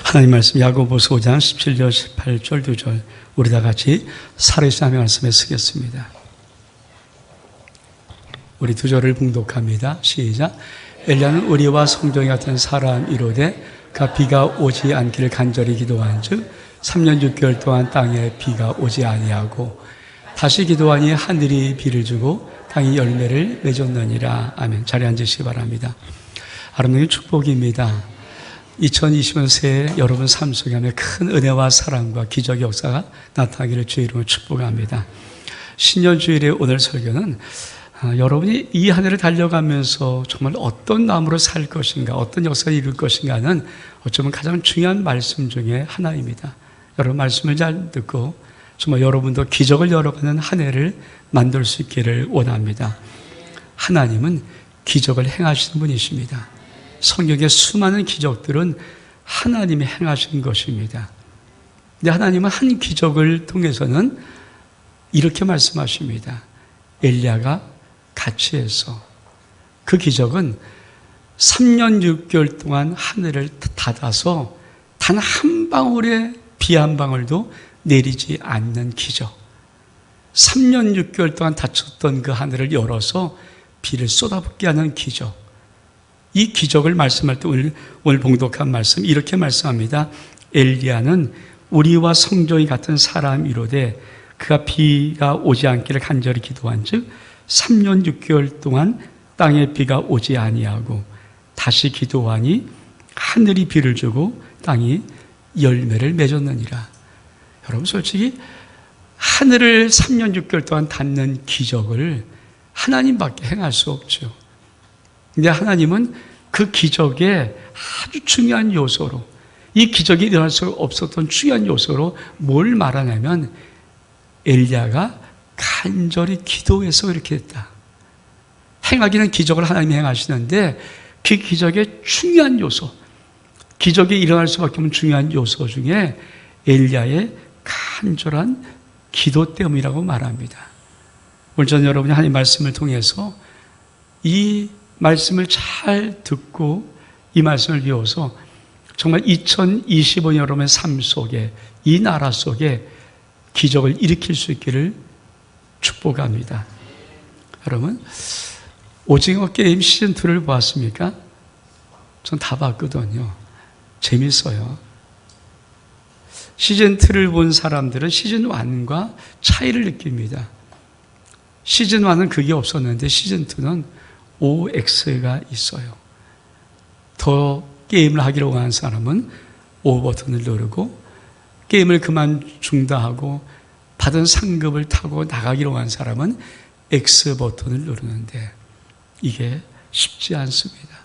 하나님 말씀 야고보서 5장 17절 18절 2절 우리 다 같이 살아계신 하나님의 말씀에 쓰겠습니다. 우리 2절을 봉독합니다. 시작. 엘리야는 우리와 성정이 같은 사람이로되 그가 비가 오지 않기를 간절히 기도한즉 3년 6개월 동안 땅에 비가 오지 아니하고 다시 기도하니 하늘이 비를 주고 땅이 열매를 맺었느니라. 아멘. 자리에 앉으시기 바랍니다. 아름다운 축복입니다. 2020년 새해 여러분 삶 속에 큰 은혜와 사랑과 기적의 역사가 나타나기를 주의 이름으로 축복합니다. 신년주일의 오늘 설교는 여러분이 이 한 해를 달려가면서 정말 어떤 마음으로 살 것인가, 어떤 역사를 이룰 것인가는 어쩌면 가장 중요한 말씀 중에 하나입니다. 여러분 말씀을 잘 듣고 정말 여러분도 기적을 열어가는 한 해를 만들 수 있기를 원합니다. 하나님은 기적을 행하시는 분이십니다. 성경의 수많은 기적들은 하나님이 행하신 것입니다. 근데 하나님은 한 기적을 통해서는 이렇게 말씀하십니다. 엘리야가 같이 해서 그 기적은 3년 6개월 동안 하늘을 닫아서 단 한 방울의 비 한 방울도 내리지 않는 기적. 3년 6개월 동안 닫혔던 그 하늘을 열어서 비를 쏟아붓게 하는 기적. 이 기적을 말씀할 때 오늘 봉독한 말씀 이렇게 말씀합니다. 엘리야는 우리와 성정이 같은 사람이로되 그가 비가 오지 않기를 간절히 기도한즉 3년 6개월 동안 땅에 비가 오지 아니하고 다시 기도하니 하늘이 비를 주고 땅이 열매를 맺었느니라. 여러분 솔직히 하늘을 3년 6개월 동안 닫는 기적을 하나님밖에 행할 수 없죠. 근데 하나님은 그 기적의 아주 중요한 요소로, 이 기적이 일어날 수 없었던 중요한 요소로 뭘 말하냐면 엘리야가 간절히 기도해서 이렇게 했다. 행하기는 기적을 하나님이 행하시는데 그 기적의 중요한 요소, 기적이 일어날 수밖에 없는 중요한 요소 중에 엘리야의 간절한 기도 때문이라고 말합니다. 오늘 저는 여러분이 하나님 말씀을 통해서 이 말씀을 잘 듣고 이 말씀을 배워서 정말 2025년 여러분의 삶 속에 이 나라 속에 기적을 일으킬 수 있기를 축복합니다. 여러분 오징어 게임 시즌2를 보았습니까? 전 다 봤거든요. 재밌어요. 시즌2를 본 사람들은 시즌1과 차이를 느낍니다. 시즌1은 그게 없었는데 시즌2는 OX가 있어요. 더 게임을 하기로 한 사람은 O 버튼을 누르고 게임을 그만 중단하고 받은 상급을 타고 나가기로 한 사람은 X 버튼을 누르는데 이게 쉽지 않습니다.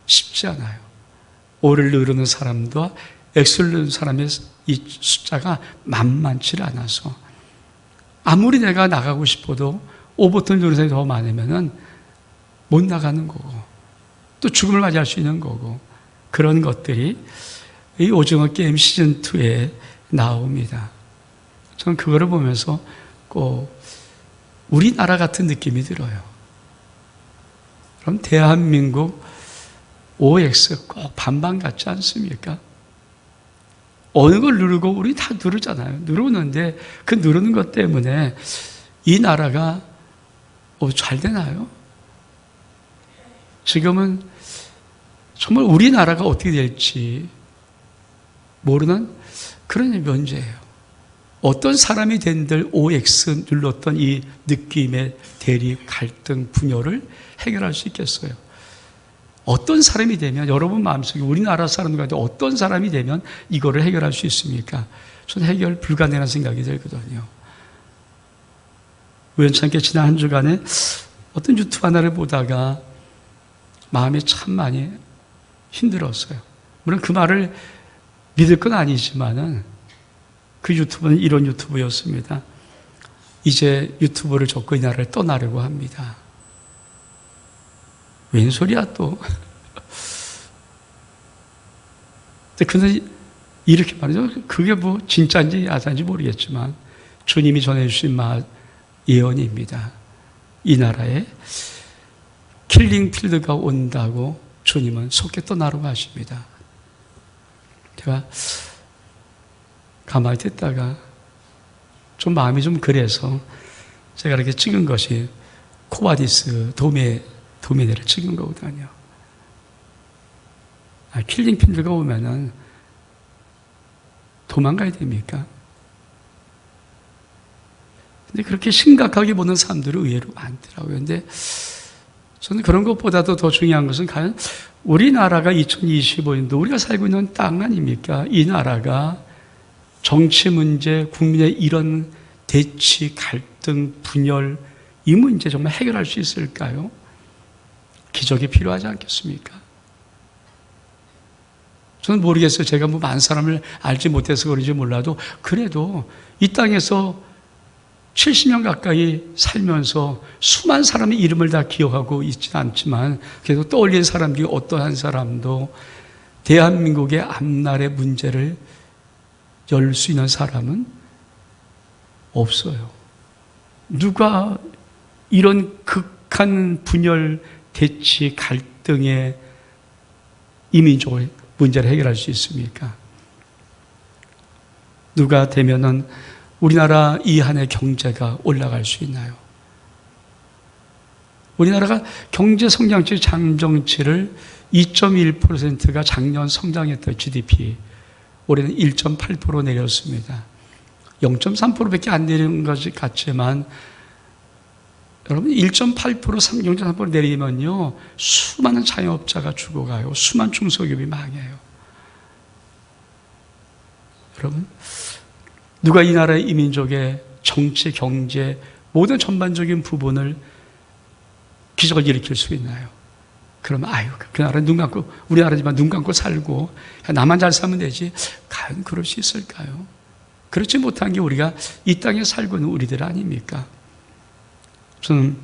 쉽지 않아요. O를 누르는 사람과 X를 누르는 사람의 이 숫자가 만만치 않아서 아무리 내가 나가고 싶어도 O 버튼을 누르는 사람이 더 많으면은 못 나가는 거고 또 죽음을 맞이할 수 있는 거고 그런 것들이 이 오징어 게임 시즌2에 나옵니다. 저는 그거를 보면서 꼭 우리나라 같은 느낌이 들어요. 그럼 대한민국 OX 꼭 반반 같지 않습니까? 어느 걸 누르고 우리 다 누르잖아요. 누르는데 그 누르는 것 때문에 이 나라가 잘 되나요? 지금은 정말 우리나라가 어떻게 될지 모르는 그런 문제예요. 어떤 사람이 된들 OX 눌렀던 이 느낌의 대립, 갈등, 분열을 해결할 수 있겠어요? 어떤 사람이 되면 여러분 마음속에 우리나라 사람들한테 어떤 사람이 되면 이거를 해결할 수 있습니까? 저는 해결 불가능한 생각이 들거든요. 우연찮게 지난 한 주간에 어떤 유튜브 하나를 보다가 마음이 참 많이 힘들었어요. 물론 그 말을 믿을 건 아니지만은 그 유튜브는 이런 유튜브였습니다. 이제 유튜브를 접고 이 나라를 떠나려고 합니다. 웬 소리야 또. 근데 이렇게 말이죠. 그게 뭐 진짜인지 야사인지 모르겠지만 주님이 전해주신 예언입니다. 이 나라에 킬링 필드가 온다고 주님은 속히 떠나라고 하십니다. 제가 가만히 듣다가 좀 마음이 좀 그래서 제가 이렇게 찍은 것이 코바디스 도메네를 찍은 거거든요. 킬링핀들가 오면은 도망가야 됩니까? 근데 그렇게 심각하게 보는 사람들이 의외로 많더라고요. 근데 저는 그런 것보다도 더 중요한 것은 과연 우리나라가 2025년도 우리가 살고 있는 땅 아닙니까? 이 나라가 정치 문제, 국민의 이런 대치, 갈등, 분열, 이 문제 정말 해결할 수 있을까요? 기적이 필요하지 않겠습니까? 저는 모르겠어요. 제가 뭐 많은 사람을 알지 못해서 그런지 몰라도 그래도 이 땅에서 70년 가까이 살면서 수많은 사람의 이름을 다 기억하고 있지는 않지만 그래도 떠올린 사람 중에 어떠한 사람도 대한민국의 앞날의 문제를 열 수 있는 사람은 없어요. 누가 이런 극한 분열, 대치, 갈등의 이민족의 문제를 해결할 수 있습니까? 누가 되면은 우리나라 이 한 해 경제가 올라갈 수 있나요? 우리나라가 경제 성장치 잠정치를 2.1%가 작년 성장했던 GDP 올해는 1.8% 내렸습니다. 0.3%밖에 안 내린 것이 같지만 여러분 1.8%, 0.3% 내리면요 수많은 자영업자가 죽어가요. 수많은 중소기업이 망해요. 여러분 누가 이 나라의 이민족의 정치, 경제 모든 전반적인 부분을 기적을 일으킬 수 있나요? 그러면 그 나라는 눈 감고 우리나라지만 눈 감고 살고 나만 잘 살면 되지. 과연 그럴 수 있을까요? 그렇지 못한 게 우리가 이 땅에 살고 있는 우리들 아닙니까? 저는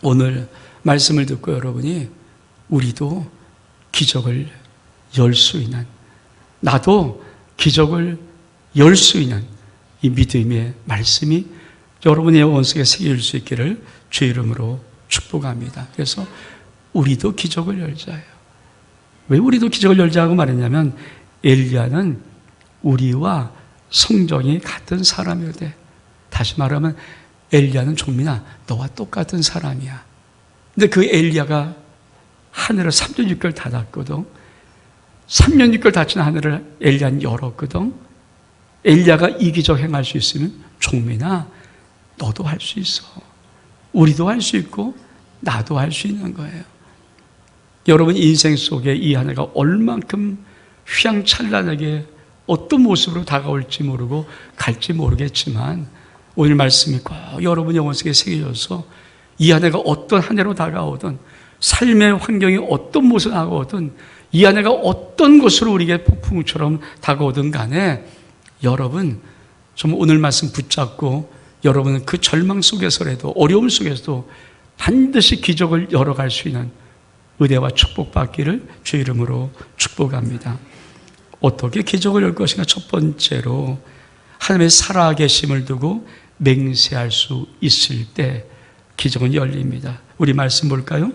오늘 말씀을 듣고 여러분이 우리도 기적을 열 수 있는, 나도 기적을 열 수 있는 이 믿음의 말씀이 여러분의 영혼 속에 새길 수 있기를 주의 이름으로 축복합니다. 그래서 우리도 기적을 열자예요. 왜 우리도 기적을 열자고 말했냐면 엘리야는 우리와 성정이 같은 사람이거든. 다시 말하면 엘리야는 종민아 너와 똑같은 사람이야. 근데 그 엘리야가 하늘을 3년 6개월 닫았거든. 3년 6개월 닫힌 하늘을 엘리야는 열었거든. 엘리야가 이 기적 행할 수 있으면 종민아 너도 할 수 있어. 우리도 할 수 있고 나도 할 수 있는 거예요. 여러분 인생 속에 이 한 해가 얼만큼 휘황찬란하게 어떤 모습으로 다가올지 모르고 갈지 모르겠지만 오늘 말씀이 꼭 여러분 영혼 속에 새겨져서 이 한 해가 어떤 한 해로 다가오든 삶의 환경이 어떤 모습으로 다가오든 이 한 해가 어떤 것으로 우리에게 폭풍처럼 다가오든 간에 여러분 정말 오늘 말씀 붙잡고 여러분은 그 절망 속에서라도 어려움 속에서도 반드시 기적을 열어갈 수 있는 은혜와 축복받기를 주의 이름으로 축복합니다. 어떻게 기적을 열 것인가? 첫 번째로 하나님의 살아계심을 두고 맹세할 수 있을 때 기적은 열립니다. 우리 말씀 볼까요?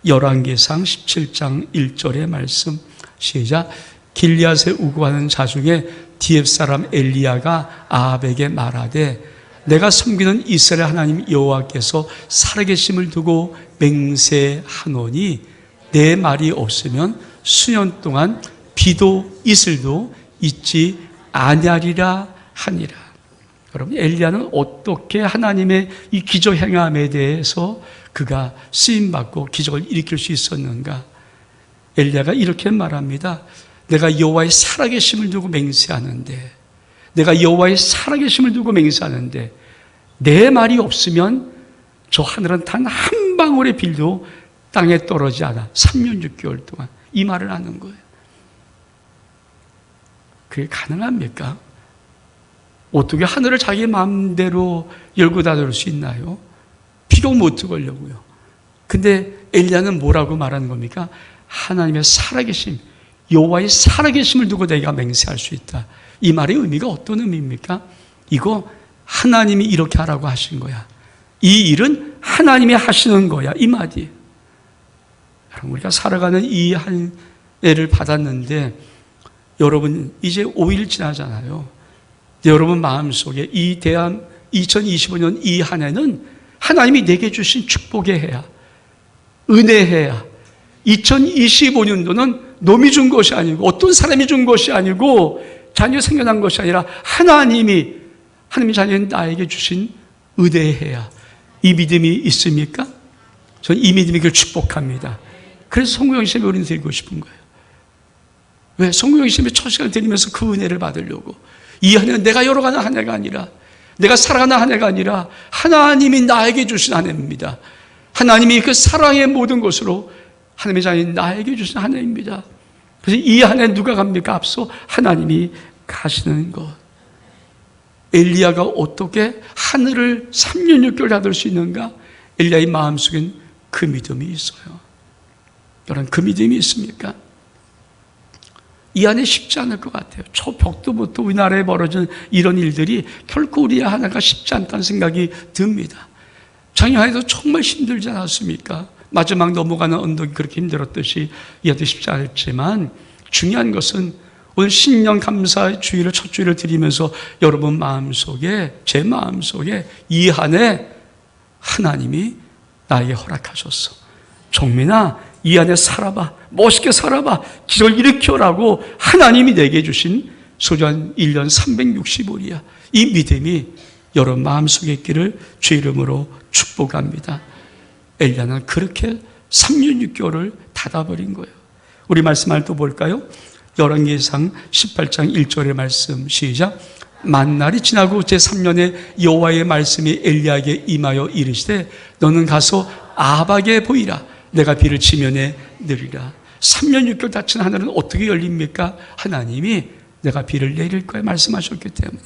열왕기상 17장 1절의 말씀 시작. 길리앗에 우거하는 자 중에 디앱 사람 엘리야가 아합에게 말하되 내가 섬기는 이스라엘 하나님 여호와께서 살아계심을 두고 맹세하노니 내 말이 없으면 수년 동안 비도 이슬도 있지 아니하리라 하니라. 여러분 엘리야는 어떻게 하나님의 이 기적 행함에 대해서 그가 쓰임받고 기적을 일으킬 수 있었는가? 엘리야가 이렇게 말합니다. 내가 여호와의 살아계심을 두고 맹세하는데 내가 여호와의 살아계심을 두고 맹세하는데 내 말이 없으면 저 하늘은 단 한 방울의 빌도 땅에 떨어지지 않아. 3년 6개월 동안 이 말을 하는 거예요. 그게 가능합니까? 어떻게 하늘을 자기 마음대로 열고 닫을 수 있나요? 비록 못 들어오려고요. 근데 엘리야는 뭐라고 말하는 겁니까? 하나님의 살아계심, 여호와의 살아계심을 두고 내가 맹세할 수 있다. 이 말의 의미가 어떤 의미입니까? 이거 하나님이 이렇게 하라고 하신 거야. 이 일은 하나님이 하시는 거야. 이 말이에요. 여러분 우리가 살아가는 이 한 해를 받았는데 여러분 이제 5일 지나잖아요. 여러분 마음속에 이 대한 2025년 이 한 해는 하나님이 내게 주신 축복의 해야, 은혜의 해야. 2025년도는 놈이 준 것이 아니고 어떤 사람이 준 것이 아니고 자녀 생겨난 것이 아니라 하나님이 자녀인 나에게 주신 은혜의 해야. 이 믿음이 있습니까? 저는 이 믿음이 그걸 축복합니다. 그래서 송구영심에 우리는 드리고 싶은 거예요. 왜? 송구영심에 첫 시간을 드리면서 그 은혜를 받으려고. 이 한 해는 내가 열어가는 한 해가 아니라, 내가 살아가는 한 해가 아니라 하나님이 나에게 주신 한 해입니다. 하나님이 그 사랑의 모든 것으로 하나님의 자녀인 나에게 주신 한 해입니다. 그래서 이 한 해 누가 갑니까? 앞서 하나님이 가시는 것. 엘리야가 어떻게 하늘을 3년 6개월 닫을 수 있는가? 엘리야의 마음속엔 그 믿음이 있어요. 여러분, 그 믿음이 있습니까? 이 안에 쉽지 않을 것 같아요. 저 벽도부터 우리나라에 벌어진 이런 일들이 결코 우리 하나가 쉽지 않다는 생각이 듭니다. 작년에도 정말 힘들지 않았습니까? 마지막 넘어가는 언덕이 그렇게 힘들었듯이 이해도 쉽지 않았지만 중요한 것은 오늘 신년 감사 주일을 첫 주일을 드리면서 여러분 마음속에, 제 마음속에 이 한 해 하나님이 나에게 허락하셨어. 종민아, 이 안에 살아봐. 멋있게 살아봐. 기적을 일으켜라고 하나님이 내게 주신 소중한 1년 365일이야. 이 믿음이 여러분 마음속에 있기를 주의 이름으로 축복합니다. 엘리야는 그렇게 3년 6개월을 닫아버린 거예요. 우리 말씀을 또 볼까요? 열왕기상 18장 1절의 말씀 시작. 만날이 지나고 제3년에 여호와의 말씀이 엘리야에게 임하여 이르시되 너는 가서 아합에게 보이라. 내가 비를 지면에 내리라. 3년 6개월 닫힌 하늘은 어떻게 열립니까? 하나님이 내가 비를 내릴 거야 말씀하셨기 때문에.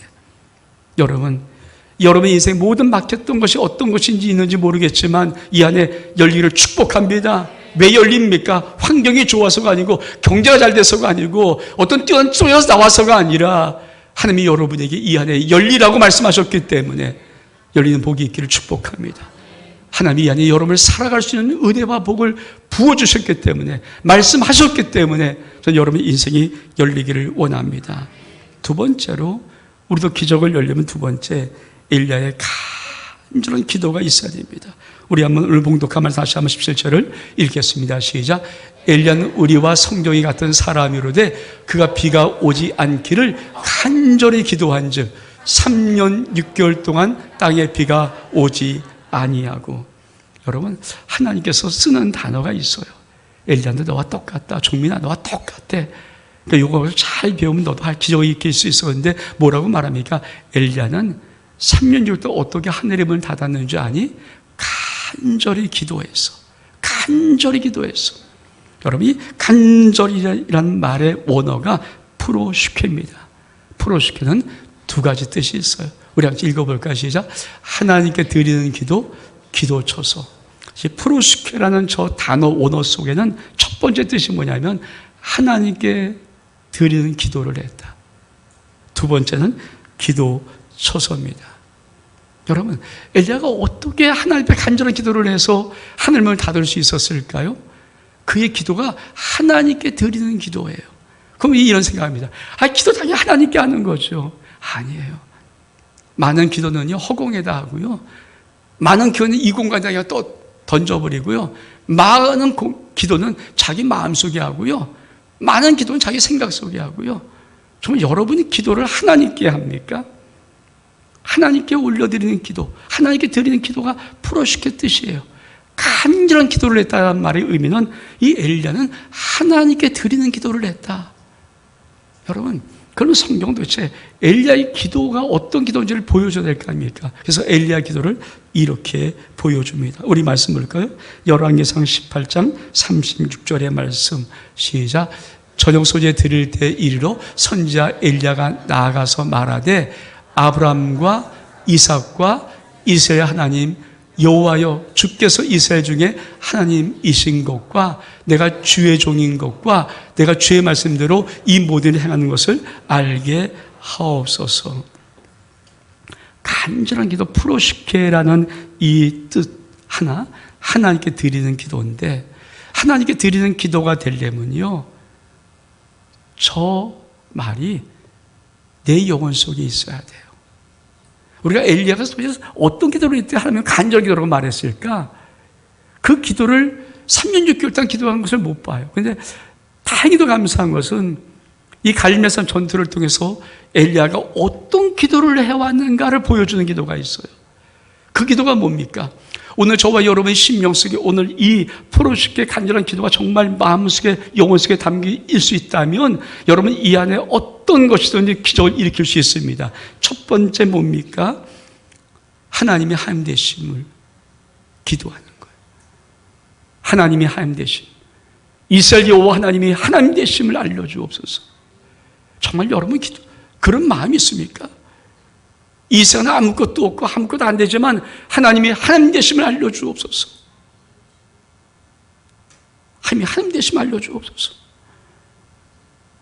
여러분 인생 모든 막혔던 것이 어떤 것인지 있는지 모르겠지만 이 안에 열리기를 축복합니다. 왜 열립니까? 환경이 좋아서가 아니고 경제가 잘 돼서가 아니고 어떤 뛰어난 쪽에서 나와서가 아니라 하나님이 여러분에게 이 안에 열리라고 말씀하셨기 때문에 열리는 복이 있기를 축복합니다. 하나님이 이 안에 여러분을 살아갈 수 있는 은혜와 복을 부어주셨기 때문에, 말씀하셨기 때문에 저는 여러분의 인생이 열리기를 원합니다. 두 번째로 우리도 기적을 열려면 두 번째, 엘리야의 간절한 기도가 있어야 됩니다. 우리 한번 오늘 봉독한 말 다시 한번 17절을 읽겠습니다. 시작. 엘리야는 우리와 성경이 같은 사람이로되 그가 비가 오지 않기를 간절히 기도한즉 3년 6개월 동안 땅에 비가 오지 아니하고. 여러분, 하나님께서 쓰는 단어가 있어요. 엘리야도 너와 똑같다. 종민아 너와 똑같아. 그러니까 이걸 잘 배우면 너도 기적이 있을 수 있어. 그런데 뭐라고 말합니까? 엘리야는 3년 6개월 동안 어떻게 하늘의 문을 닫았는지 아니? 간절히 기도했어. 간절히 기도했어. 여러분, 이 간절이라는 말의 원어가 프로슈케입니다. 프로슈케는 두 가지 뜻이 있어요. 우리 같이 읽어볼까요? 시작. 하나님께 드리는 기도, 기도처소. 프로슈케라는 저 단어 원어 속에는 첫 번째 뜻이 뭐냐면 하나님께 드리는 기도를 했다. 두 번째는 기도처소입니다. 여러분, 엘리야가 어떻게 하나님 앞에 간절한 기도를 해서 하늘문을 닫을 수 있었을까요? 그의 기도가 하나님께 드리는 기도예요. 그럼 이런 생각합니다. 기도 당연히 하나님께 하는 거죠. 아니에요. 많은 기도는요, 허공에다 하고요. 많은 기도는 이 공간에다 또 던져버리고요. 많은 기도는 자기 마음속에 하고요. 많은 기도는 자기 생각 속에 하고요. 정말 여러분이 기도를 하나님께 합니까? 하나님께 올려드리는 기도, 하나님께 드리는 기도가 프로슈케 뜻이에요. 간절한 기도를 했다는 말의 의미는 이 엘리야는 하나님께 드리는 기도를 했다. 여러분, 그러면 성경 도대체 엘리야의 기도가 어떤 기도인지를 보여줘야 될 거 아닙니까? 그래서 엘리야 기도를 이렇게 보여줍니다. 우리 말씀 볼까요? 열왕기상 18장 36절의 말씀 시작. 저녁 소재 드릴 때 이르러 선지자 엘리야가 나아가서 말하되 아브라함과 이삭과 이스라엘 하나님 여호와여 주께서 이스라엘 중에 하나님이신 것과 내가 주의 종인 것과 내가 주의 말씀대로 이 모든 일을 행하는 것을 알게 하옵소서. 간절한 기도 프로시케라는 이 뜻 하나, 하나님께 드리는 기도인데 하나님께 드리는 기도가 되려면요, 저 말이 내 영혼 속에 있어야 돼요. 우리가 엘리야가 도대체 어떤 기도를 이때 하나님 간절 기도라고 말했을까? 그 기도를 3년 6개월 동안 기도한 것을 못 봐요. 그런데 다행히도 감사한 것은 이 갈멜산 전투를 통해서 엘리야가 어떤 기도를 해왔는가를 보여주는 기도가 있어요. 그 기도가 뭡니까? 오늘 저와 여러분의 심령 속에 오늘 이 프로쉽게 간절한 기도가 정말 마음속에 영혼 속에 담길 수 있다면 여러분 이 안에 어떤 것이든지 기적을 일으킬 수 있습니다. 첫 번째 뭡니까? 하나님의 하나님 되심을 기도하는 거예요. 하나님의 하나님 되심, 이스라엘 여호와 하나님이 하나님 되심을 알려주옵소서. 정말 여러분 그런 마음이 있습니까? 이 세상에 아무것도 없고 아무것도 안 되지만 하나님이 하나님 되심을 알려주옵소서. 하나님이 하나님 되심을 알려주옵소서.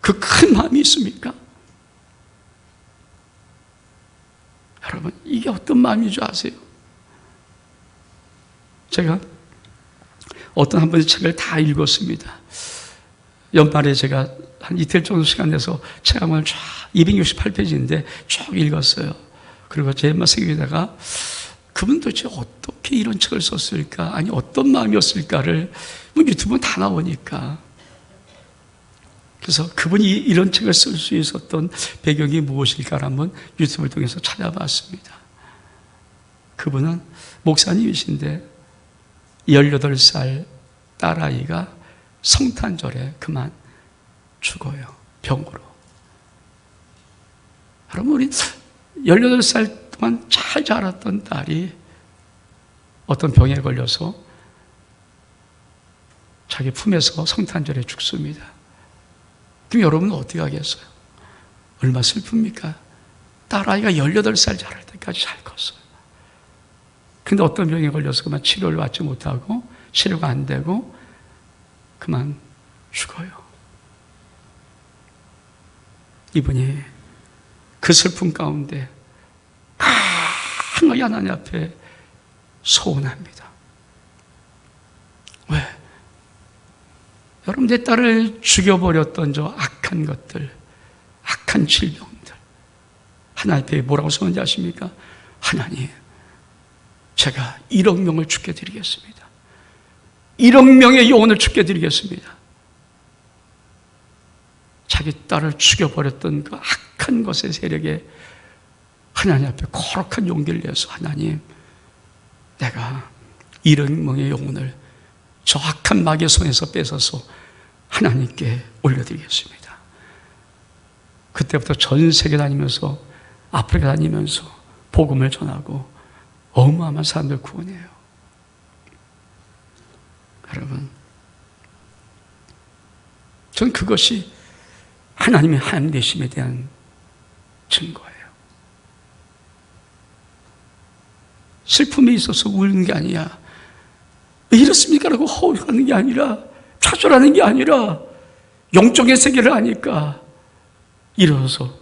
그 큰 마음이 있습니까? 여러분 이게 어떤 마음인 줄 아세요? 제가 어떤 한 번의 책을 다 읽었습니다. 연말에 제가 한 이틀 정도 시간 내서 책 한번 쫙 268페이지인데 쭉 읽었어요. 그리고 제 마음속에다가 그분 도대체 어떻게 이런 책을 썼을까? 아니 어떤 마음이었을까를 유튜브는 다 나오니까. 그래서 그분이 이런 책을 쓸 수 있었던 배경이 무엇일까를 한번 유튜브를 통해서 찾아봤습니다. 그분은 목사님이신데 18살 딸아이가 성탄절에 그만 죽어요. 병으로. 여러분 우리 18살 동안 잘 자랐던 딸이 어떤 병에 걸려서 자기 품에서 성탄절에 죽습니다. 그럼 여러분은 어떻게 하겠어요? 얼마나 슬픕니까? 딸아이가 18살 자랄 때까지 잘 컸어요. 근데 어떤 병에 걸려서 그만 치료를 받지 못하고 치료가 안 되고 그만 죽어요. 이분이 그 슬픔 가운데 강하게 하나님 앞에 소원합니다. 왜? 여러분 내 딸을 죽여버렸던 저 악한 것들, 악한 질병들 하나님 앞에 뭐라고 소원하는지 아십니까? 하나님 제가 1억 명을 죽게 드리겠습니다. 1억 명의 영혼을 죽게 드리겠습니다. 자기 딸을 죽여버렸던 그 악한 것의 세력에 하나님 앞에 거룩한 용기를 내서 하나님 내가 1억 명의 영혼을 저 악한 마귀의 손에서 뺏어서 하나님께 올려드리겠습니다. 그때부터 전 세계 다니면서 아프리카 다니면서 복음을 전하고 어마어마한 사람들 구원해요. 여러분 전 그것이 하나님의 하나님 되심에 대한 증거예요. 슬픔에 있어서 우는 게 아니야. 왜 이렇습니까? 라고 허우하는 게 아니라 좌절하는 게 아니라 영적인 세계를 아니까 일어서서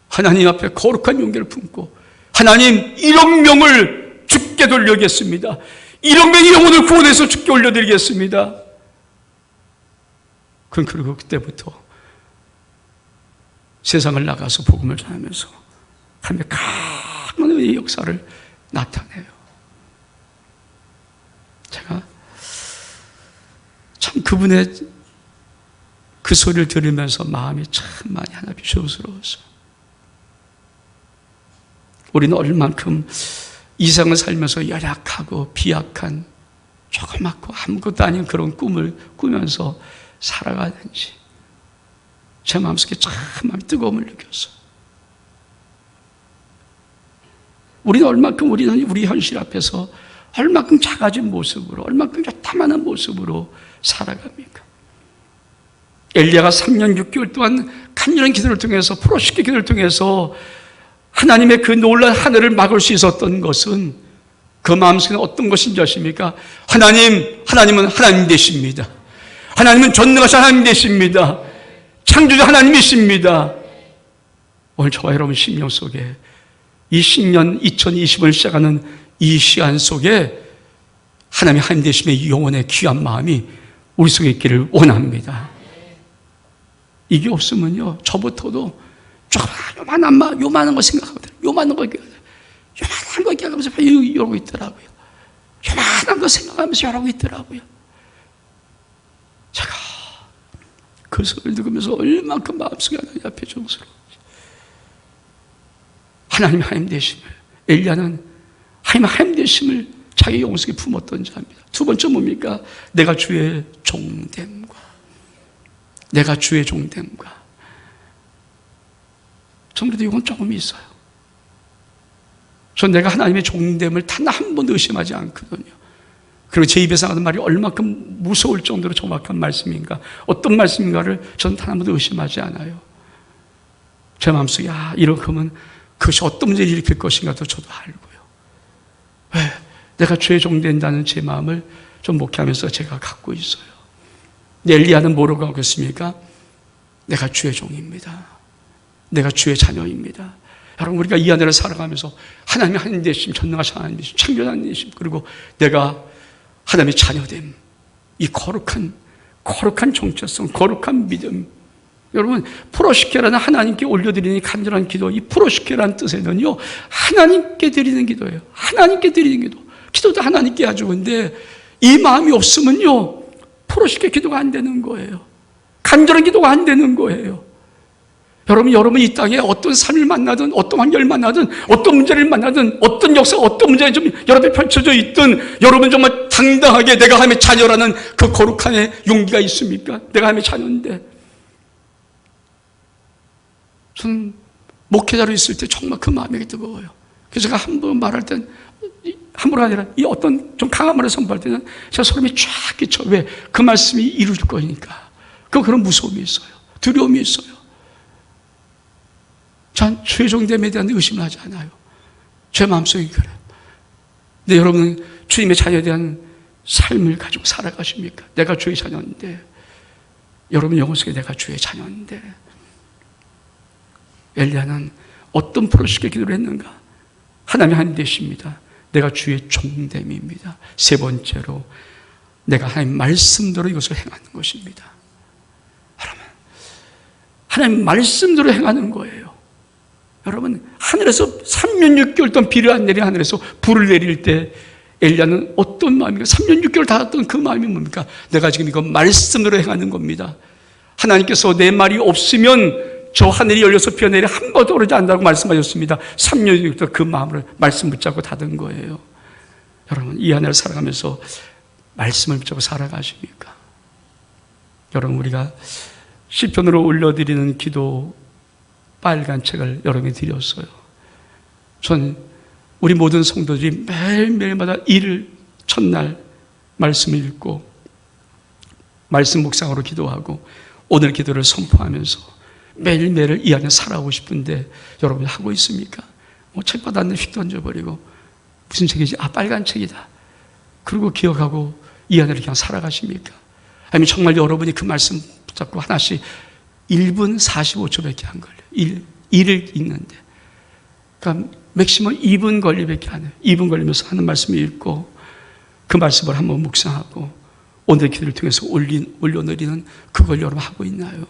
하나님 앞에 거룩한 용기를 품고 하나님 1억 명을 죽게 돌려겠습니다. 1억 명의 영혼을 구원해서 죽게 올려드리겠습니다. 그리고 그때부터 세상을 나가서 복음을 전하면서 하나님의 강한 은혜의 역사를 나타내요. 제가 참 그분의 그 소리를 들으면서 마음이 참 많이 하나 비추스러웠어요. 우리는 얼만큼 이 세상을 살면서 열악하고 비약한 조그맣고 아무것도 아닌 그런 꿈을 꾸면서 살아가는지 제 마음속에 참 마음이 뜨거움을 느꼈어요. 우리는 얼만큼 우리 현실 앞에서 얼만큼 작아진 모습으로 얼만큼 요따만한 모습으로 살아갑니까? 엘리야가 3년 6개월 동안 간절한 기도를 통해서 프로쉽게 기도를 통해서 하나님의 그 놀라운 하늘을 막을 수 있었던 것은 그 마음속에 어떤 것인지 아십니까? 하나님은 하나님 되십니다. 하나님은 전능하신 하나님 되십니다. 창조주 하나님이십니다. 오늘 저와 여러분 심령 속에 이 신년 2020을 시작하는 이 시간 속에 하나님의 하나님 되심의 영혼의 귀한 마음이 우리 속에 있기를 원합니다. 이게 없으면요, 저부터도 요만한 거 생각하거든요. 요만한 거 얘기하면서 이러고 있더라고요. 요만한 거 생각하면서 이러고 있더라고요. 제가 그 소리를 들으면서 얼마큼 마음속에 하나님 앞에 정스러워. 하나님 되심을, 엘리야는 하나님 되심을 자기 영속에 품었던 자입니다. 두 번째 뭡니까? 내가 주의 종됨과. 내가 주의 종됨과. 전 그래도 이건 조금 있어요. 전 내가 하나님의 종됨을 단 한 번도 의심하지 않거든요. 그리고 제 입에서 나오는 말이 얼마큼 무서울 정도로 정확한 말씀인가, 어떤 말씀인가를 저는 단 한 번도 의심하지 않아요. 제 마음속에 이렇게 하면 그것이 어떤 문제를 일으킬 것인가도 저도 알고요. 왜? 내가 주의 종된다는 제 마음을 좀 목회하면서 제가 갖고 있어요. 엘리야는 뭐라고 하겠습니까? 내가 주의 종입니다. 내가 주의 자녀입니다. 여러분, 우리가 이 안에를 살아가면서 하나님의 하나님 되심, 전능하신 하나님 되심, 창조자 하나님 되심, 그리고 내가 하나님의 자녀됨, 이 거룩한 정체성, 거룩한 믿음. 여러분, 프로시케라는 하나님께 올려드리는 간절한 기도, 이 프로시케라는 뜻에는요, 하나님께 드리는 기도예요. 하나님께 드리는 기도. 기도도 하나님께 하죠. 근데 이 마음이 없으면요, 프로시케 기도가 안 되는 거예요. 간절한 기도가 안 되는 거예요. 여러분 이 땅에 어떤 삶을 만나든, 어떤 환경을 만나든, 어떤 문제를 만나든, 어떤 역사, 어떤 문제가 좀 여러분에 펼쳐져 있든, 여러분 정말 당당하게 내가 하나님의 자녀라는 그 거룩한 용기가 있습니까? 내가 하나님의 자녀인데. 저는 목회자로 있을 때 정말 그 마음이 뜨거워요. 그래서 제가 함부로 말할 땐, 함부로 아니라 이 어떤 좀 강한 말을 선포할 때는 제가 소름이 쫙 끼쳐. 왜? 그 말씀이 이룰 거니까. 그런 무서움이 있어요. 두려움이 있어요. 전 주의 종됨에 대한 의심을 하지 않아요. 제 마음속에 그래요. 근데 여러분은 주님의 자녀에 대한 삶을 가지고 살아가십니까? 내가 주의 자녀인데, 여러분 영혼 속에 내가 주의 자녀인데, 엘리야는 어떤 프로시케 기도를 했는가? 하나님 되십니다. 내가 주의 종됨입니다. 세 번째로 내가 하나님 말씀대로 이것을 행하는 것입니다. 여러분, 하나님 말씀대로 행하는 거예요. 여러분, 하늘에서 3년 6개월 동안 비를 안 내린 하늘에서 불을 내릴 때 엘리야는 어떤 마음입니까? 3년 6개월 닫았던 그 마음이 뭡니까? 내가 지금 이거 말씀대로 행하는 겁니다. 하나님께서 내 말이 없으면 저 하늘이 열려서 비가 내려 한 번도 오르지 않는다고 말씀하셨습니다. 3년 6개월 그 마음을 말씀 붙잡고 닫은 거예요. 여러분, 이 하늘을 살아가면서 말씀을 붙잡고 살아가십니까? 여러분, 우리가 시편으로 올려드리는 기도 빨간 책을 여러분이 드렸어요. 전 우리 모든 성도들이 매일매일마다 일을 첫날 말씀을 읽고 말씀 묵상으로 기도하고 오늘 기도를 선포하면서 매일매일 이 안에 살아오고 싶은데 여러분이 하고 있습니까? 책 받았는데 휙 던져버리고 무슨 책이지? 빨간 책이다. 그리고 기억하고 이 안에를 그냥 살아가십니까? 아니면 정말 여러분이 그 말씀 붙잡고 하나씩 1분 45초밖에 안 걸려요. 일을 읽는데. 그러니까 맥시멈 2분 걸리밖에 안 해요. 2분 걸리면서 하는 말씀을 읽고 그 말씀을 한번 묵상하고 오늘 기도를 통해서 올려내리는 그걸 여러분 하고 있나요?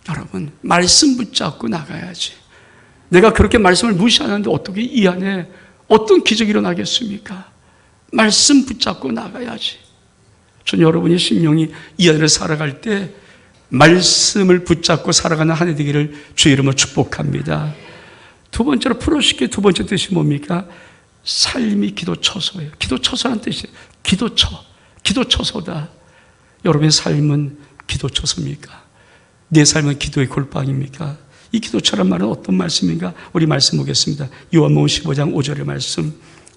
여러분, 말씀 붙잡고 나가야지. 내가 그렇게 말씀을 무시하는데 어떻게 이 안에 어떤 기적이 일어나겠습니까? 말씀 붙잡고 나가야지. 전 여러분의 심령이 이 안을 살아갈 때 말씀을 붙잡고 살아가는 한 해 되기를 주의 이름으로 축복합니다. 두 번째로 프로시케 두 번째 뜻이 뭡니까? 삶이 기도처소예요. 기도처소라는 뜻이에요. 기도처소다. 여러분의 삶은 기도처소입니까? 내 삶은 기도의 골방입니까? 이 기도처란 말은 어떤 말씀인가? 우리 말씀 보겠습니다. 요한복음 15장 5절의 말씀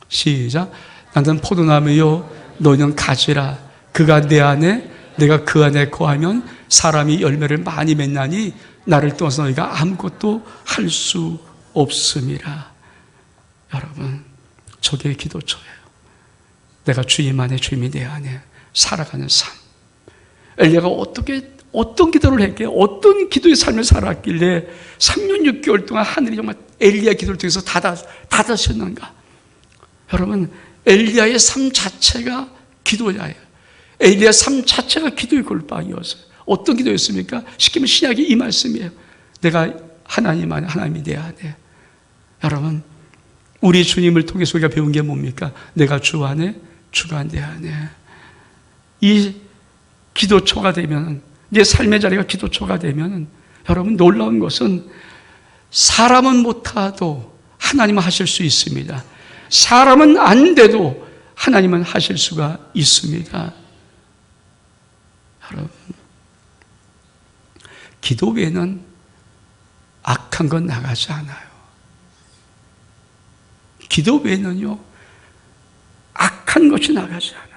시작. 나는 포도나무요 너희는 가지라. 그가 내 안에 내가 그 안에 거하면 사람이 열매를 많이 맺나니 나를 떠나서 너희가 아무것도 할 수 없음이라. 여러분, 저게 기도처예요. 내가 주님 안에, 주님이 내 안에 살아가는 삶. 엘리야가 어떤 기도를 했기에, 어떤 기도의 삶을 살았길래 3년 6개월 동안 하늘이 정말 엘리야 기도를 통해서 닫으셨는가? 여러분, 엘리야의 삶 자체가 기도자예요. 엘리야 삶 자체가 기도의 골방이었어요. 어떤 기도였습니까? 시키면 신약이 이 말씀이에요. 내가 하나님 안에 하나님이 내 안에. 여러분, 우리 주님을 통해서 우리가 배운 게 뭡니까? 내가 주 안에, 주가 내 안에. 이 기도초가 되면, 내 삶의 자리가 기도초가 되면, 여러분, 놀라운 것은 사람은 못하도 하나님은 하실 수 있습니다. 사람은 안 돼도 하나님은 하실 수가 있습니다. 여러분, 기도 외에는 악한 건 나가지 않아요. 기도 외에는요, 악한 것이 나가지 않아요.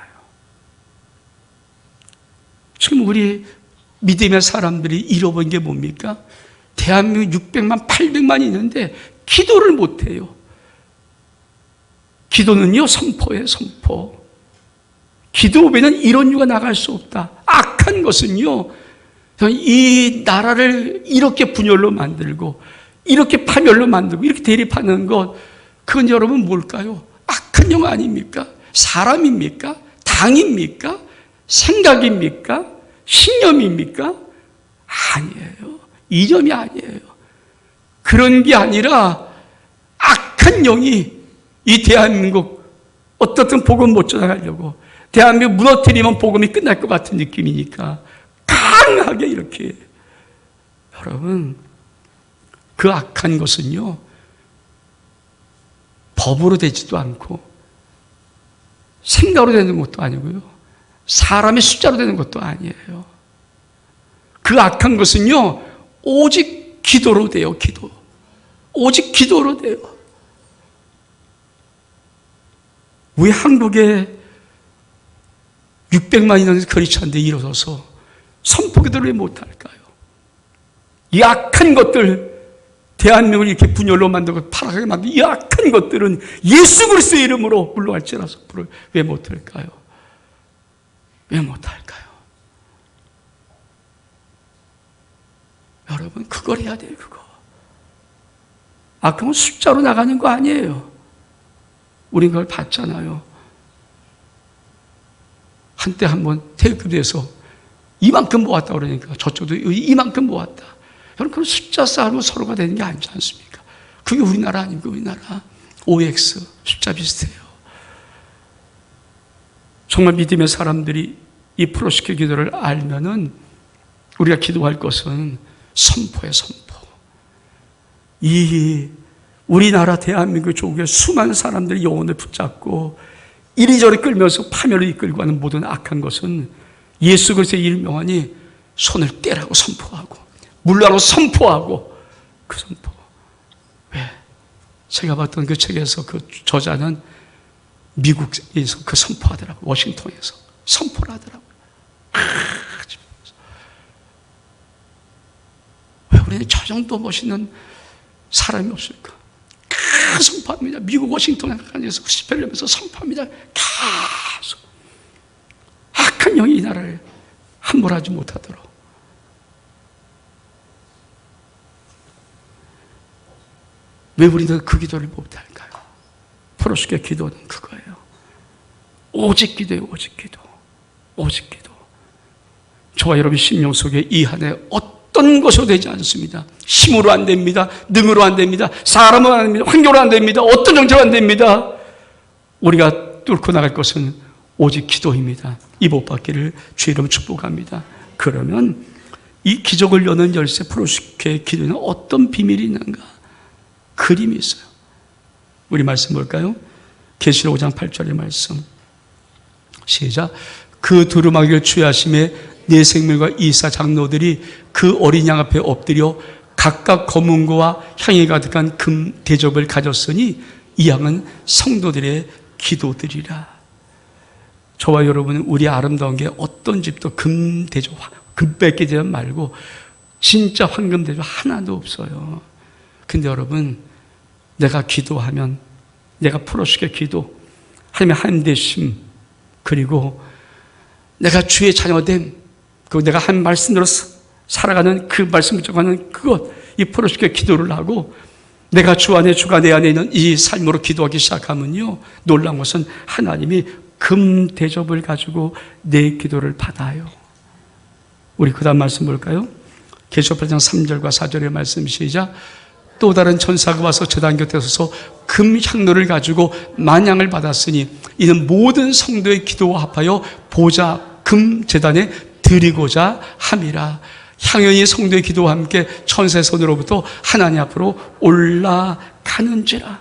지금 우리 믿음의 사람들이 잃어버린 게 뭡니까? 대한민국 600만, 800만이 있는데 기도를 못해요. 기도는요, 선포예요, 선포. 기도 외에는 이런 이유가 나갈 수 없다. 악한 것은요, 이 나라를 이렇게 분열로 만들고, 이렇게 파멸로 만들고, 이렇게 대립하는 것, 그건 여러분 뭘까요? 악한 영 아닙니까? 사람입니까? 당입니까? 생각입니까? 신념입니까? 아니에요. 이념이 아니에요. 그런 게 아니라 악한 영이 이 대한민국 어떻든 복음 못 전하려고, 대한민국 무너뜨리면 복음이 끝날 것 같은 느낌이니까 강하게 이렇게. 여러분, 그 악한 것은요, 법으로 되지도 않고 생각으로 되는 것도 아니고요, 사람의 숫자로 되는 것도 아니에요. 그 악한 것은요, 오직 기도로 돼요. 기도. 오직 기도로 돼요. 왜 한국에 600만이 넘는 거리차인데 일어서서 선포기도를 왜 못할까요? 이 악한 것들, 대한민국을 이렇게 분열로 만들고 파랗게 만든 이 악한 것들은 예수 그리스도의 이름으로 물러갈지라 선포를 왜 못할까요? 왜 못할까요? 여러분, 그걸 해야 돼요. 그거. 악한 건 숫자로 나가는 거 아니에요. 우린 그걸 봤잖아요. 한때 한번 태극기도에서 이만큼 모았다 그러니까 저쪽도 이만큼 모았다. 여러분, 그런 숫자 싸움은 서로가 되는 게 아니지 않습니까? 그게 우리나라 아닙니까? 우리나라. OX, 숫자 비슷해요. 정말 믿음의 사람들이 이 프로시켜 기도를 알면은 우리가 기도할 것은 선포예요, 선포. 이 우리나라 대한민국 조국의 수많은 사람들이 영혼을 붙잡고 이리저리 끌면서 파멸을 이끌고 가는 모든 악한 것은 예수 그리스도의 일명하니 손을 떼라고 선포하고 물러라고 선포하고 그 선포. 왜? 제가 봤던 그 책에서 그 저자는 미국에서 그 선포하더라고요. 워싱턴에서 선포를 하더라고요. 왜 우리는 저 정도 멋있는 사람이 없을까? 선포합니다. 미국 워싱턴에서 스펠럼에서 선포합니다. 계속 악한 영이 이 나라를 함몰하지 못하도록. 왜 우리는 그 기도를 못할까요? 프로시켜 기도는 그거예요. 오직 기도예요. 오직 기도. 오직 기도. 저와 여러분 심령 속에 이 한 해 어떤 것으로 되지 않습니다. 힘으로 안 됩니다. 능으로 안 됩니다. 사람으로 안 됩니다. 환경으로 안 됩니다. 어떤 정체로 안 됩니다. 우리가 뚫고 나갈 것은 오직 기도입니다. 이 복 받기를 주의 이름으로 축복합니다. 그러면 이 기적을 여는 열쇠 프로시케의 기도에는 어떤 비밀이 있는가? 그림이 있어요. 우리 말씀 볼까요? 계시록 5장 8절의 말씀. 시작. 그 두루마기를 취하심에 네 생물과 이사 장로들이 그 어린 양 앞에 엎드려 각각 검은고와 향이 가득한 금 대접을 가졌으니 이 양은 성도들의 기도들이라. 저와 여러분은 우리 아름다운 게 어떤 집도 금 대접, 금백기 대접 말고 진짜 황금 대접 하나도 없어요. 근데 여러분, 내가 기도하면, 내가 프로시켜 기도, 하나님의 한대심, 그리고 내가 주의 자녀됨, 그리고 내가 한 말씀대로 살아가는 그 말씀 붙잡아가는 그것, 이 프로시켜 기도를 하고 내가 주 안에 주가 내 안에 있는 이 삶으로 기도하기 시작하면요, 놀라운 것은 하나님이 금 대접을 가지고 내 기도를 받아요. 우리 그 다음 말씀 볼까요? 계시록 8장 3절과 4절의 말씀 시작. 또 다른 천사가 와서 제단 곁에 서서 금 향로를 가지고 만향을 받았으니 이는 모든 성도의 기도와 합하여 보좌 금 제단에 드리고자 함이라. 향연이 성도의 기도와 함께 천사의 손으로부터 하나님 앞으로 올라가는지라.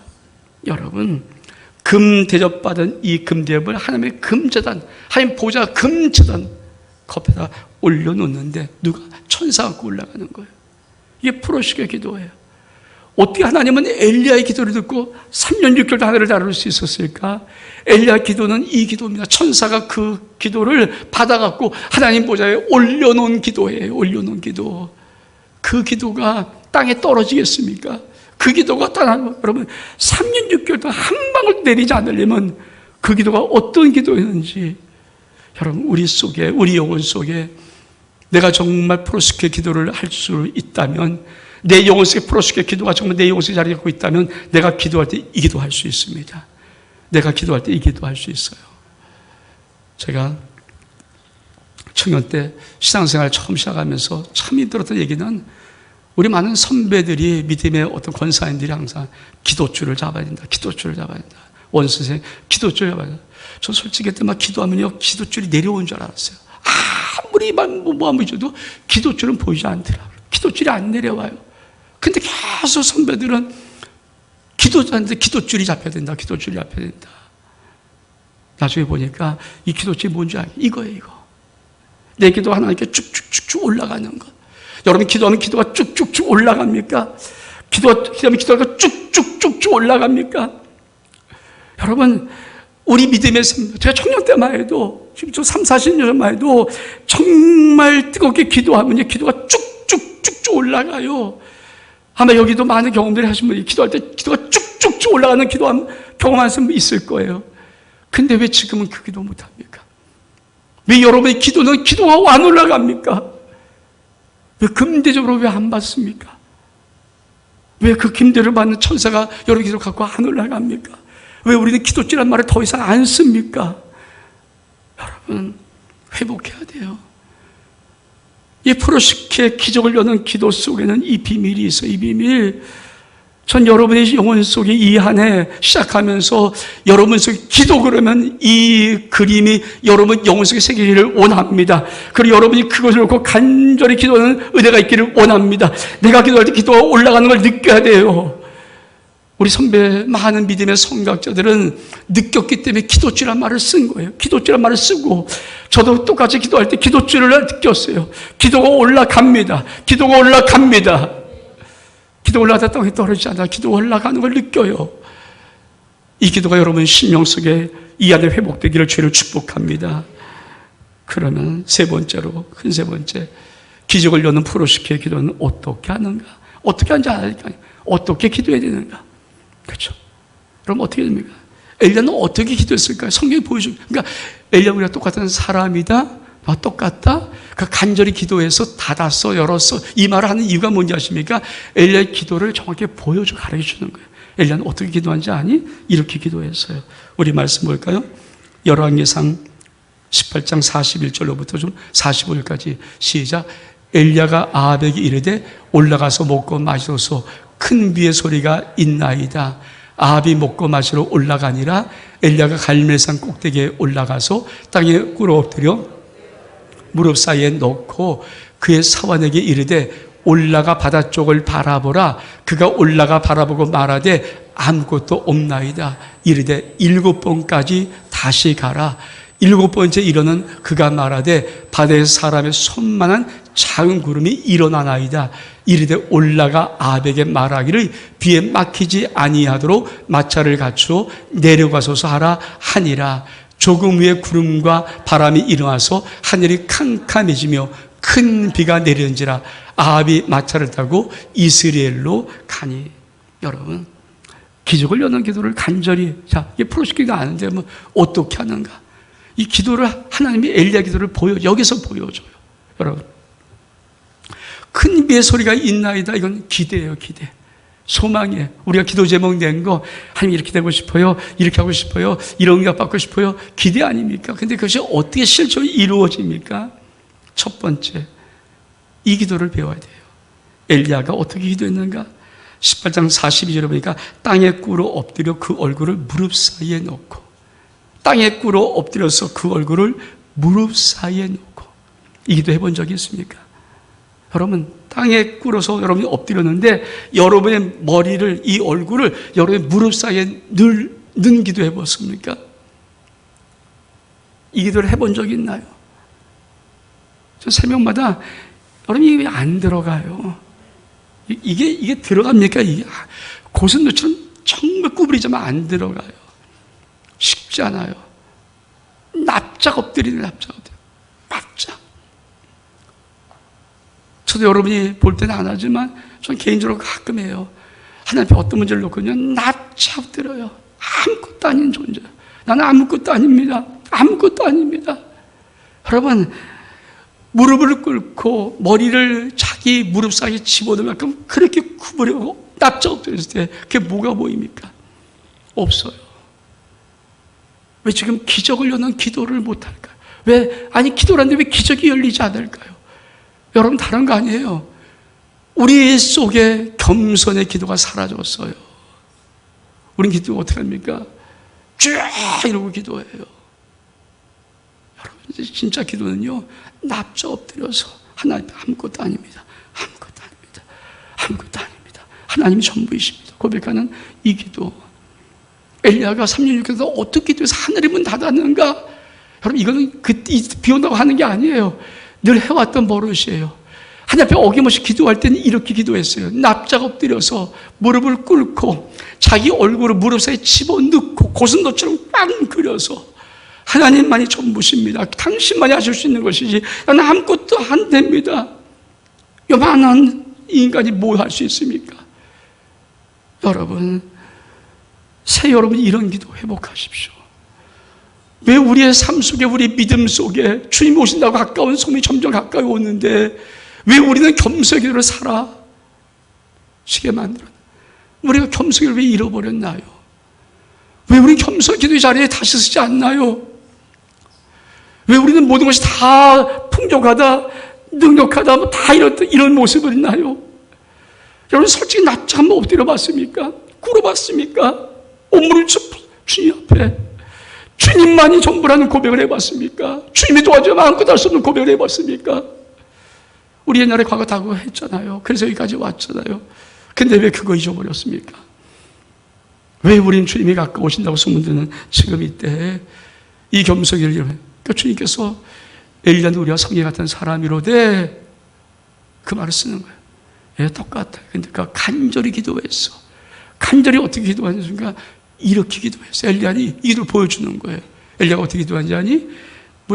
여러분, 금 대접받은 이 금 대접을 하나님의 금제단, 하나님 보좌 금제단 컵에다 올려놓는데 누가? 천사가 갖고 올라가는 거예요. 이게 프로식의 기도예요. 어떻게 하나님은 엘리야의 기도를 듣고 3년 6개월 하늘을 다룰 수 있었을까? 엘리야의 기도는 이 기도입니다. 천사가 그 기도를 받아갖고 하나님 보좌에 올려놓은 기도예요. 올려놓은 기도. 그 기도가 땅에 떨어지겠습니까? 그 기도가 여러분 3년 6개월 동안 한 방울 내리지 않으려면 그 기도가 어떤 기도였는지 여러분 우리 속에, 우리 영혼 속에 내가 정말 프로스케 기도를 할 수 있다면, 내 영혼 속에 프로스케 기도가 정말 내 영혼 속에 자리 잡고 있다면 내가 기도할 때 이 기도할 수 있습니다. 내가 기도할 때 이 기도할 수 있어요. 제가 청년 때 신앙생활 처음 시작하면서 참 힘들었던 얘기는 우리 많은 선배들이 믿음의 어떤 권사님들이 항상 기도줄을 잡아야 된다. 기도줄을 잡아야 된다. 원수생 기도줄을 잡아야 된다. 저 솔직히 그때 막 기도하면요 기도줄이 내려오는 줄 알았어요. 아무리 뭐 줘도 기도줄은 보이지 않더라고요. 기도줄이 안 내려와요. 근데 계속 선배들은 기도하는데 기도줄이 잡혀야 된다. 기도줄이 잡혀야 된다. 나중에 보니까 이 기도줄이 뭔지 알아요. 이거예요, 이거. 내 기도 하나님께 쭉쭉쭉쭉 올라가는 것. 여러분 기도하면 기도가 쭉쭉쭉 올라갑니까? 기도하면 기도가 쭉쭉쭉쭉 올라갑니까? 여러분 우리 믿음의 삶, 제가 청년 때만 해도 지금 저 3, 40년 전만 해도 정말 뜨겁게 기도하면 기도가 쭉쭉쭉쭉 올라가요. 아마 여기도 많은 경험들을 하신 분이 기도할 때 기도가 쭉쭉쭉 올라가는 경험하신 분 있을 거예요. 근데 왜 지금은 그 기도 못합니까? 왜 여러분의 기도는 기도가 안 올라갑니까? 왜 금대접으로 왜 안 받습니까? 왜 그 김대를 받는 천사가 여러분 기도 갖고 안 올라갑니까? 왜 우리는 기도지란 말을 더 이상 안 씁니까? 여러분 회복해야 돼요. 이 프로시케 기적을 여는 기도 속에는 이 비밀이 있어요. 이 비밀. 전 여러분의 영혼 속에 이 한 해 시작하면서 여러분 속에 기도 그러면 이 그림이 여러분 영혼 속에 새기기를 원합니다. 그리고 여러분이 그것을 놓고 간절히 기도하는 은혜가 있기를 원합니다. 내가 기도할 때 기도가 올라가는 걸 느껴야 돼요. 우리 선배 많은 믿음의 성각자들은 느꼈기 때문에 기도줄이란 말을 쓴 거예요. 기도줄이란 말을 쓰고 저도 똑같이 기도할 때 기도줄을 느꼈어요. 기도가 올라갑니다. 기도가 올라갑니다. 기도가 올라가다 땅에 떨어지지 않아. 기도가 올라가는 걸 느껴요. 이 기도가 여러분 심령 속에 이 안에 회복되기를 주를 축복합니다. 그러면 세 번째로, 큰 세 번째, 기적을 여는 프로시케의 기도는 어떻게 하는가? 어떻게 하는지 아니까 어떻게 기도해야 되는가? 그렇죠? 그럼 어떻게 됩니까? 엘리야는 어떻게 기도했을까요? 성경이 보여주고, 그러니까 엘리야가 우리가 똑같은 사람이다? 똑같다? 그 간절히 기도해서 닫았어, 열었어. 이 말을 하는 이유가 뭔지 아십니까? 엘리야의 기도를 정확히 보여주고 가르쳐 주는 거예요. 엘리야는 어떻게 기도한지 아니? 이렇게 기도했어요. 우리 말씀 볼까요? 열왕기상 18장 41절로부터 좀 45절까지 시작. 엘리야가 아합에게 이르되 올라가서 먹고 마시소서. 큰 비의 소리가 있나이다. 아합이 먹고 마시러 올라가니라. 엘리야가 갈멜산 꼭대기에 올라가서 땅에 꿇어 엎드려 무릎 사이에 넣고 그의 사환에게 이르되 올라가 바다 쪽을 바라보라. 그가 올라가 바라보고 말하되 아무것도 없나이다. 이르되 7번까지 다시 가라. 7번째 이르는 그가 말하되 바다에서 사람의 손만한 작은 구름이 일어나나이다. 이르되 올라가 아합에게 말하기를 비에 막히지 아니하도록 마차를 갖추어 내려가소서 하라 하니라. 조금 후에 구름과 바람이 일어나서 하늘이 캄캄해지며 큰 비가 내리는지라. 아합이 마차를 타고 이스라엘로 가니. 여러분 기적을 여는 기도를 간절히, 자 이게 프로시키가 아는데 뭐 어떻게 하는가? 이 기도를 하나님이 엘리야 기도를 여기서 보여줘요. 여러분 큰 비의 소리가 있나이다. 이건 기대예요. 기대, 소망이에요. 우리가 기도 제목 낸 거 하나님 이렇게 되고 싶어요, 이렇게 하고 싶어요, 이런 응답 받고 싶어요, 기대 아닙니까? 근데 그것이 어떻게 실제로 이루어집니까? 첫 번째 이 기도를 배워야 돼요. 엘리야가 어떻게 기도했는가? 18장 42절에 보니까 땅에 꿇어 엎드려 그 얼굴을 무릎 사이에 놓고, 땅에 꿇어 엎드려서 그 얼굴을 무릎 사이에 놓고. 이 기도 해본 적이 있습니까? 여러분, 땅에 꿇어서 여러분이 엎드렸는데 여러분의 머리를, 이 얼굴을 여러분의 무릎 사이에 넣는 기도 해봤습니까? 이 기도를 해본 적이 있나요? 저 새벽마다 여러분이 왜 안 들어가요? 이게 들어갑니까? 이게 고슴도처럼 정말 구부리지만 안 들어가요. 쉽지 않아요. 납작 엎드리는 납작 엎드려. 납작. 저도 여러분이 볼 때는 안 하지만 전 개인적으로 가끔 해요. 하나님 앞에 어떤 문제를 놓고요, 납작 엎드려요. 아무것도 아닌 존재. 나는 아무것도 아닙니다. 아무것도 아닙니다. 여러분, 무릎을 꿇고 머리를 자기 무릎 사이에 집어넣을 만큼 그렇게 구부려고 납작 엎드렸을 때 그게 뭐가 보입니까? 없어요. 왜 지금 기적을 여는 기도를 못할까요? 기도를 하는데 왜 기적이 열리지 않을까요? 여러분, 다른 거 아니에요. 우리 속에 겸손의 기도가 사라졌어요. 우린 기도 어떻게 합니까? 쭉 이러고 기도해요. 여러분, 진짜 기도는요, 납작 엎드려서 하나님 아무것도 아닙니다. 아무것도 아닙니다. 아무것도 아닙니다. 하나님이 전부이십니다. 고백하는 이 기도. 엘리야가 3년 6개월 어떻게 기도해서 하늘의 문 닫았는가? 여러분, 이거는 비 온다고 하는 게 아니에요. 늘 해왔던 버릇이에요. 하나님 앞에 어김없이 기도할 때는 이렇게 기도했어요. 납작 엎드려서 무릎을 꿇고 자기 얼굴을 무릎 사이에 집어넣고 고슴도처럼 빵 그려서 하나님만이 전부십니다. 당신만이 하실 수 있는 것이지 나는 아무것도 안 됩니다. 요만한 인간이 뭐 할 수 있습니까? 여러분, 여러분 이런 기도 회복하십시오. 왜 우리의 삶 속에, 우리 믿음 속에 주님 오신다고 가까운 소문이 점점 가까이 오는데 왜 우리는 겸손의 기도를 사라지게 만들었나요? 우리가 겸손을 왜 잃어버렸나요? 왜 우리는 겸손 기도의 자리에 다시 서지 않나요? 왜 우리는 모든 것이 다 풍족하다, 능력하다, 다 이런 모습을 있나요? 여러분, 솔직히 납작 한번 엎드려 봤습니까? 꿇어봤습니까? 온무를 주님 앞에 주님만이 전부라는 고백을 해봤습니까? 주님이 도와주면 아무것도 할 수 없는 고백을 해봤습니까? 우리 옛날에 과거 다 그거 했잖아요. 그래서 여기까지 왔잖아요. 근데 왜 그거 잊어버렸습니까? 왜 우린 주님이 가까우신다고 소문드는 지금 이때 이 겸손을 그러니까 주님께서 엘리야는 우리와 성령 같은 사람이로되 그 말을 쓰는 거예요. 예, 똑같아. 근데 그 간절히 기도했어. 간절히 어떻게 기도하는 순간 이렇게 기도했어. 엘리야는 이를 보여주는 거예요. 엘리야가 어떻게 기도하는지 아니?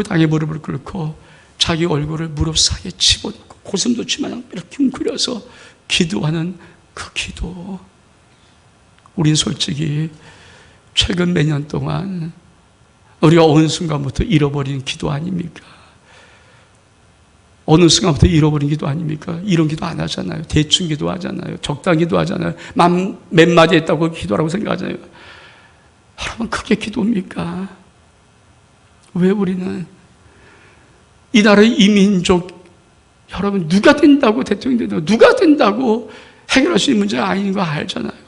땅에 무릎을 꿇고 자기 얼굴을 무릎 사이에 집어넣고 고슴도치마냥 이렇게 웅크려서 기도하는 그 기도. 우린 솔직히 최근 몇 년 동안 우리가 어느 순간부터 잃어버린 기도 아닙니까? 어느 순간부터 잃어버린 기도 아닙니까? 이런 기도 안 하잖아요. 대충 기도하잖아요. 적당히 기도하잖아요. 몇 마디 했다고 기도하라고 생각하잖아요. 여러분, 그게 기도입니까? 왜 우리는 이 나라의 이민족, 여러분, 누가 된다고 대통령이 된다고, 누가 된다고 해결할 수 있는 문제가 아닌 거 알잖아요.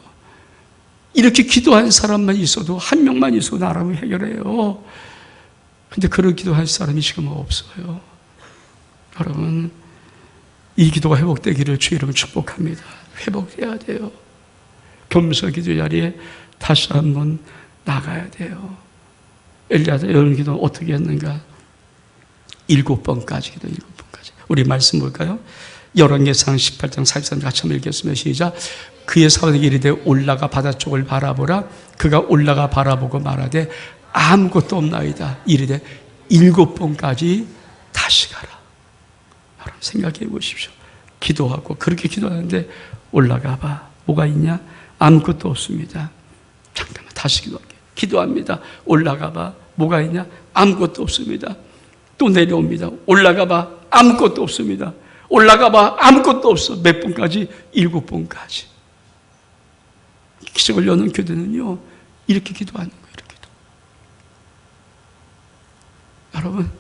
이렇게 기도한 사람만 있어도, 한 명만 있어도 나라를 해결해요. 근데 그런 기도할 사람이 지금 없어요. 여러분, 이 기도가 회복되기를 주의 이름으로 축복합니다. 회복돼야 돼요. 겸손 기도 자리에 다시 한번 나가야 돼요. 엘리야가 이런 기도 어떻게 했는가? 7번까지 기도, 7번까지. 우리 말씀 볼까요? 열왕기상 18장 43절 같이 한번 읽겠습니다. 시작. 그의 사원에게 이르되 올라가 바다 쪽을 바라보라. 그가 올라가 바라보고 말하되 아무것도 없나이다. 이르되 7번까지 다시 가라. 여러분, 생각해 보십시오. 기도하고 그렇게 기도하는데 올라가 봐. 뭐가 있냐? 아무것도 없습니다. 잠깐만 다시 기도할게요. 기도합니다. 올라가 봐. 뭐가 있냐? 아무것도 없습니다. 또 내려옵니다. 올라가 봐. 아무것도 없습니다. 올라가 봐. 아무것도 없어. 몇 번까지? 7번까지. 기적을 여는 교대는요, 이렇게 기도하는 거예요. 이렇게 기도. 여러분,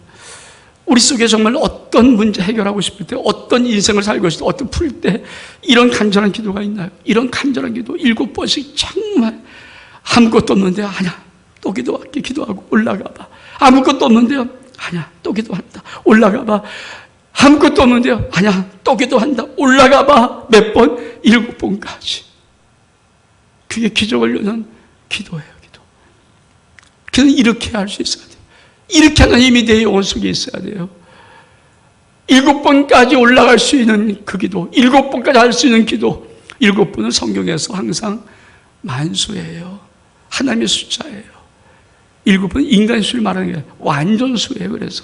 우리 속에 정말 어떤 문제 해결하고 싶을 때, 어떤 인생을 살고 싶을 때, 어떤 풀 때 이런 간절한 기도가 있나요? 이런 간절한 기도 7번씩 정말 아무것도 없는데 아니야, 또 기도할게. 기도하고 올라가봐. 아무것도 없는데요, 아니야, 또 기도한다. 올라가봐. 아무것도 없는데요, 아니야, 또 기도한다. 올라가봐. 몇 번? 7번까지. 그게 기적을 여는 기도예요. 기도. 그는 이렇게 할 수 있어야 돼요. 이렇게 하는 힘이 내 영혼 속에 있어야 돼요. 7번까지 올라갈 수 있는 그 기도, 7번까지 할 수 있는 기도. 7번은 성경에서 항상 만수예요. 하나님의 숫자예요. 7번은 인간의 수를 말하는 게 완전수예요. 그래서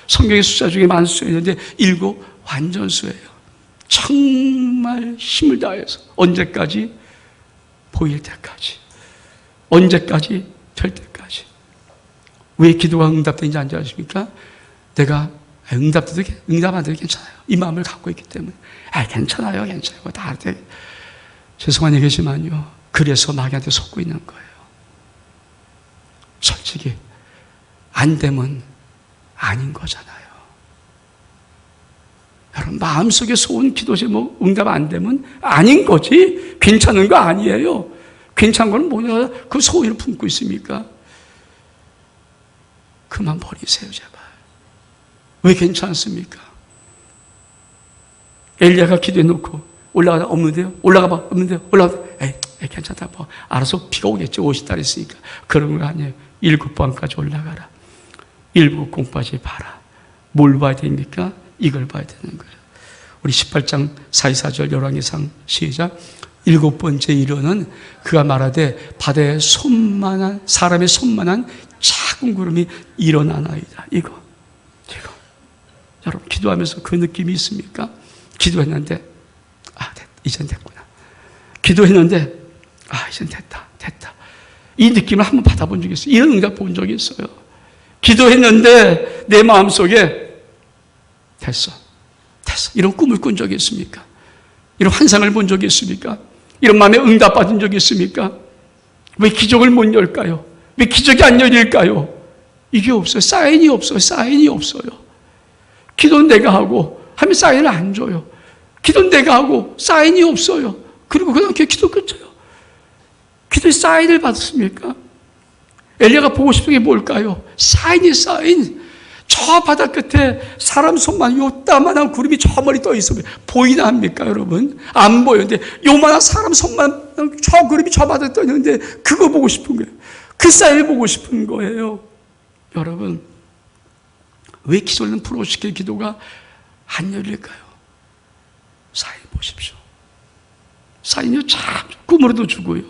성경의 숫자 중에 만수가 있는데 7 완전수예요. 정말 힘을 다해서 언제까지? 보일 때까지. 언제까지? 될 때까지. 왜 기도가 응답되는지 안 아십니까? 내가 응답 안 돼도 괜찮아요. 이 마음을 갖고 있기 때문에. 괜찮아요. 다 돼. 죄송한 얘기지만요. 그래서 마귀한테 속고 있는 거예요. 솔직히 안 되면 아닌 거잖아요. 여러분, 마음속에 쏘은 기도 제목 응답 안 되면 아닌 거지 괜찮은 거 아니에요. 괜찮은 건 뭐냐? 그 소원을 품고 있습니까? 그만 버리세요, 제발. 왜 괜찮습니까? 엘리야가 기도해놓고 올라가다 없는데요? 올라가봐. 없는데요? 올라가다 괜찮다. 뭐 알아서 비가 오겠죠. 50달 있으니까. 그런 거 아니에요. 7번까지 올라가라. 7공까지 봐라. 뭘 봐야 됩니까? 이걸 봐야 되는 거예요. 우리 18장 44절 열왕기상 시작. 7번째 이르는 그가 말하되 바다에 손만한 사람의 손만한 작은 구름이 일어나나이다. 이거 여러분 기도하면서 그 느낌이 있습니까? 기도했는데 이젠 됐구나. 기도했는데 이젠 됐다. 이 느낌을 한번 받아본 적이 있어요. 이런 응답 본 적이 있어요. 기도했는데 내 마음속에 됐어. 이런 꿈을 꾼 적이 있습니까? 이런 환상을 본 적이 있습니까? 이런 마음에 응답받은 적이 있습니까? 왜 기적을 못 열까요? 왜 기적이 안 열릴까요? 이게 없어요. 사인이 없어요. 기도는 내가 하고 하면 사인을 안 줘요. 기도는 내가 하고 사인이 없어요. 그리고 그냥 기도 끝이에요. 기도에 사인을 받았습니까? 엘리야가 보고 싶은 게 뭘까요? 사인. 저 바다 끝에 사람 손만 요따만한 구름이 저 멀리 떠 있으면 보이나 합니까, 여러분? 안 보이는데 요만한 사람 손만 저 구름이 저 바다에 떠 있는데 그거 보고 싶은 거예요. 그 사인을 보고 싶은 거예요. 여러분, 왜 기도는 프로시킬 기도가 안 열릴까요? 사인 보십시오. 사인이요, 참 꿈으로도 주고요,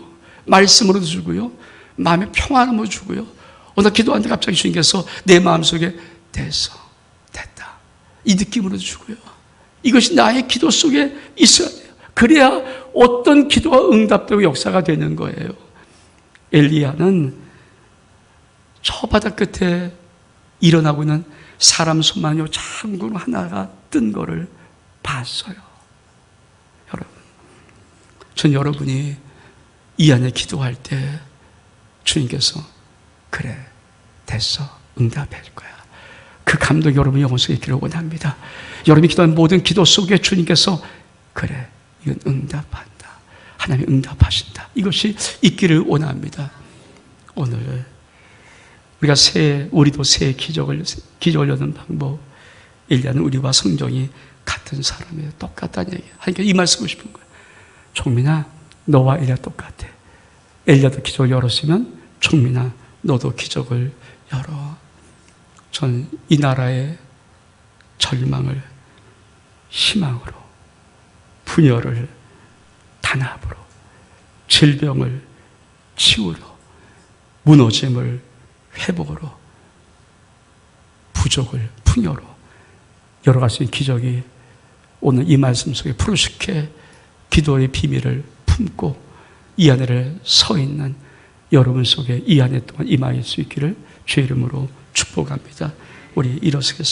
말씀으로도 주고요, 마음의 평안함으로 주고요. 오늘 기도하는데 갑자기 주님께서 내 마음속에 됐다. 이 느낌으로 주고요. 이것이 나의 기도 속에 있어야 돼요. 그래야 어떤 기도가 응답되고 역사가 되는 거예요. 엘리야는 저 바다 끝에 일어나고 있는 사람 손만요 작은 구름 하나가 뜬 거를 봤어요. 여러분, 전 여러분이 이 안에 기도할 때 주님께서 그래, 됐어, 응답할 거야. 그 감독이 여러분 영혼 속에 있기를 원합니다. 여러분이 기도하는 모든 기도 속에 주님께서 그래, 이건 응답한다. 하나님이 응답하신다. 이것이 있기를 원합니다. 오늘 우리도 새 기적을 여는 방법. 엘리야는 우리와 성정이 같은 사람이에요. 똑같다는 얘기예요. 하니까 이 말씀을 싶은 거예요. 종민아, 너와 엘리야 똑같아. 엘리야도 기적을 열었으면 종민아, 너도 기적을 열어. 전 이 나라의 절망을 희망으로, 분열을 단합으로, 질병을 치유로, 무너짐을 회복으로, 부족을 풍요로 열어갈 수 있는 기적이 오늘 이 말씀 속에 푸르시케 기도의 비밀을 품고 이 안에 서 있는 여러분 속에 이 한 해 동안 임할 수 있기를 주의 이름으로 축복합니다. 우리 일어서겠습니다.